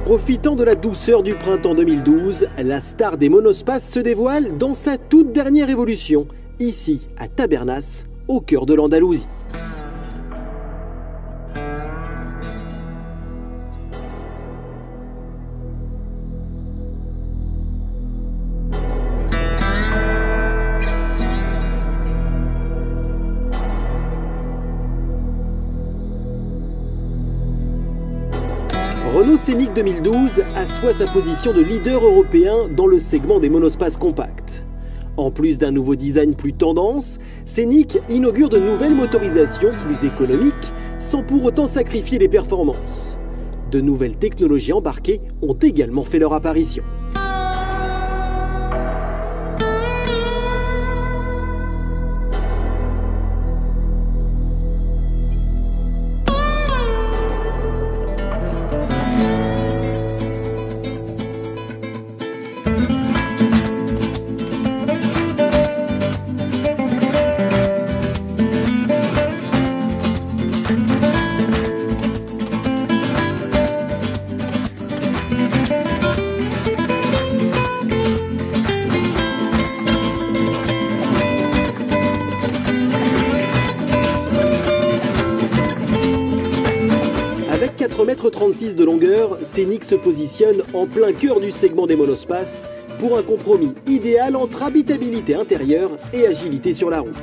Profitant de la douceur du printemps 2012, la star des monospaces se dévoile dans sa toute dernière évolution, ici à Tabernas, au cœur de l'Andalousie. Renault Scénic 2012 assoit sa position de leader européen dans le segment des monospaces compacts. En plus d'un nouveau design plus tendance, Scénic inaugure de nouvelles motorisations plus économiques sans pour autant sacrifier les performances. De nouvelles technologies embarquées ont également fait leur apparition. Avec 4,36 m de longueur, Scénic se positionne en plein cœur du segment des monospaces pour un compromis idéal entre habitabilité intérieure et agilité sur la route.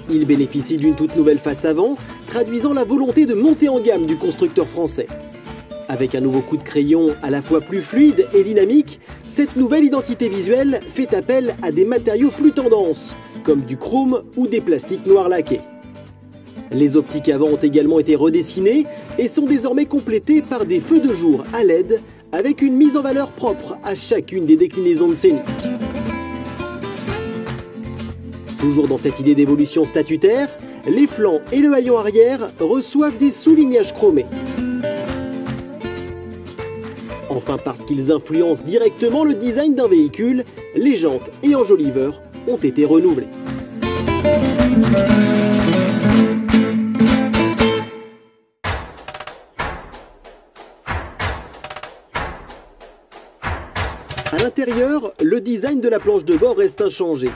Il bénéficie d'une toute nouvelle face avant, traduisant la volonté de monter en gamme du constructeur français. Avec un nouveau coup de crayon à la fois plus fluide et dynamique, cette nouvelle identité visuelle fait appel à des matériaux plus tendance, comme du chrome ou des plastiques noirs laqués. Les optiques avant ont également été redessinées et sont désormais complétées par des feux de jour à LED avec une mise en valeur propre à chacune des déclinaisons de Scénic. Toujours dans cette idée d'évolution statutaire, les flancs et le haillon arrière reçoivent des soulignages chromés. Enfin, parce qu'ils influencent directement le design d'un véhicule, les jantes et enjoliveurs ont été renouvelés. À l'intérieur, le design de la planche de bord reste inchangé.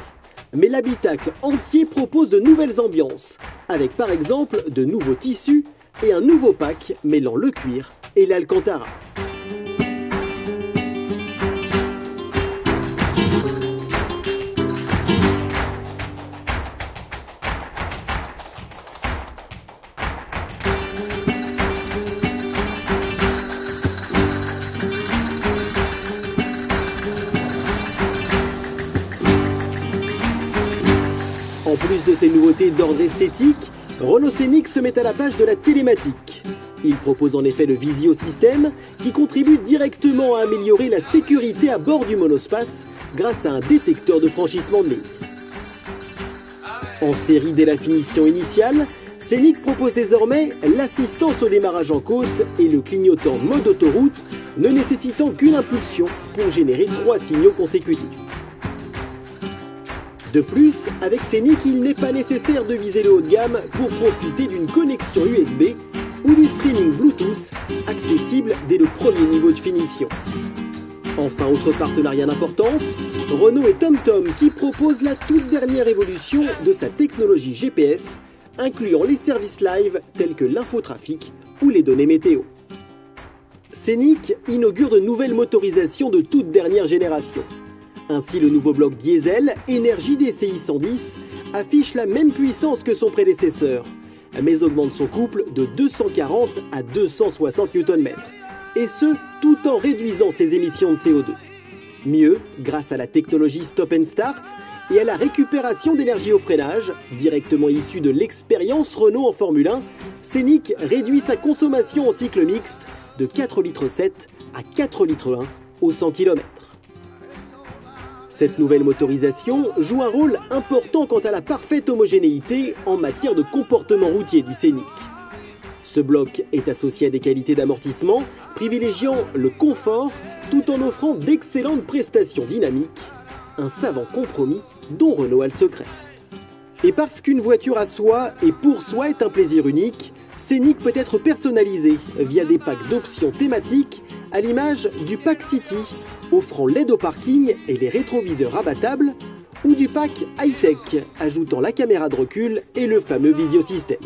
Mais l'habitacle entier propose de nouvelles ambiances, avec par exemple de nouveaux tissus et un nouveau pack mêlant le cuir et l'alcantara. En plus de ces nouveautés d'ordre esthétique, Renault Scénic se met à la page de la télématique. Il propose en effet le Visio System qui contribue directement à améliorer la sécurité à bord du monospace grâce à un détecteur de franchissement de ligne. En série dès la finition initiale, Scénic propose désormais l'assistance au démarrage en côte et le clignotant mode autoroute ne nécessitant qu'une impulsion pour générer 3 signaux consécutifs. De plus, avec Scénic, il n'est pas nécessaire de viser le haut de gamme pour profiter d'une connexion USB ou du streaming Bluetooth accessible dès le premier niveau de finition. Enfin, autre partenariat d'importance, Renault et TomTom qui proposent la toute dernière évolution de sa technologie GPS, incluant les services live tels que l'infotrafic ou les données météo. Scénic inaugure de nouvelles motorisations de toute dernière génération. Ainsi, le nouveau bloc diesel Énergie DCi 110 affiche la même puissance que son prédécesseur, mais augmente son couple de 240 à 260 Nm, et ce, tout en réduisant ses émissions de CO2. Mieux, grâce à la technologie Stop and Start et à la récupération d'énergie au freinage, directement issue de l'expérience Renault en Formule 1, Scénic réduit sa consommation en cycle mixte de 4,7 litres à 4,1 litres au 100 km. Cette nouvelle motorisation joue un rôle important quant à la parfaite homogénéité en matière de comportement routier du Scénic. Ce bloc est associé à des qualités d'amortissement, privilégiant le confort tout en offrant d'excellentes prestations dynamiques, un savant compromis dont Renault a le secret. Et parce qu'une voiture à soi et pour soi est un plaisir unique, Scénic peut être personnalisé via des packs d'options thématiques à l'image du pack City, offrant l'aide au parking et les rétroviseurs abattables, ou du pack High-Tech, ajoutant la caméra de recul et le fameux visiosystème.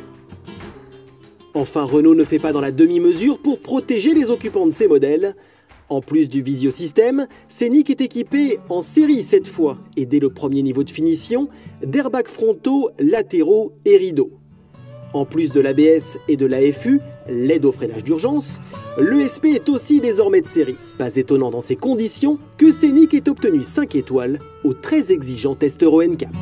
Enfin, Renault ne fait pas dans la demi-mesure pour protéger les occupants de ces modèles. En plus du visiosystème, Scénic est équipé en série cette fois, et dès le premier niveau de finition, d'airbags frontaux, latéraux et rideaux. En plus de l'ABS et de l'AFU, l'aide au freinage d'urgence, l'ESP est aussi désormais de série. Pas étonnant dans ces conditions que Scénic ait obtenu 5 étoiles au très exigeant test Euro NCAP.